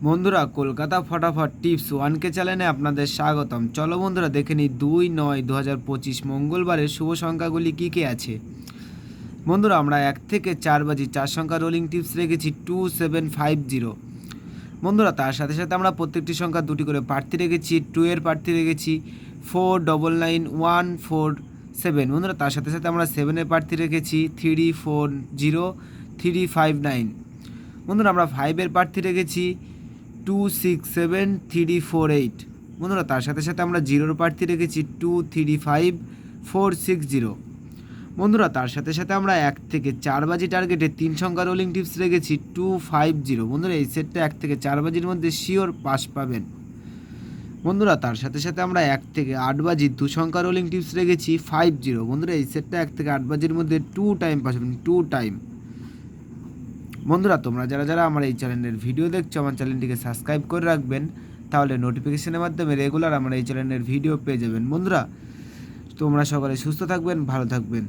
বন্ধুরা, কলকাতা ফটাফট tips 1K চ্যানেলে আপনাদের স্বাগতম। চলো বন্ধুরা, দেখে নিই 2-9-2025 মঙ্গলবারের শুভ সংখ্যাগুলি কী কী আছে। বন্ধুরা, আমরা 1 থেকে 4 বাজি 4 সংখ্যা রোলিং টিপস রেখেছি 2750। বন্ধুরা, তার সাথে সাথে আমরা প্রত্যেকটি সংখ্যা দুটি করে প্রার্থী রেখেছি। 2 এর প্রার্থী রেখেছি 499147। বন্ধুরা, তার সাথে সাথে আমরা 7 এর প্রার্থী রেখেছি 340359। বন্ধুরা, আমরা 5 এর প্রার্থী রেখেছি 267348। বন্ধুরা, তার সাথে সাথে আমরা 0 প্রার্থী রেখেছি 235460। বন্ধুরা, তার সাথে সাথে আমরা 1 থেকে 4 বাজি টার্গেটে 3 সংখ্যা রোলিং টিপস রেখেছি 250। বন্ধুরা, এই সেটটা 1 থেকে 4 বাজির মধ্যে শিওর পাস পাবেন। বন্ধুরা, তার সাথে সাথে আমরা 1 থেকে 8 বাজি 2 সংখ্যা রোলিং টিপস রেখেছি 50। বন্ধুরা, এই সেটটা 1 থেকে 8 বাজির মধ্যে 2 টাইম পাস পাবেন, 2 টাইম। বন্ধুরা, তোমরা যারা যারা আমার এই চ্যানেলের ভিডিও দেখছো, আমার চ্যানেলটিকে সাবস্ক্রাইব করে রাখবেন, তাহলে নোটিফিকেশনের মাধ্যমে রেগুলার আমার এই চ্যানেলের ভিডিও পেয়ে যাবেন। বন্ধুরা, তোমরা সকলে সুস্থ থাকবেন, ভালো থাকবেন।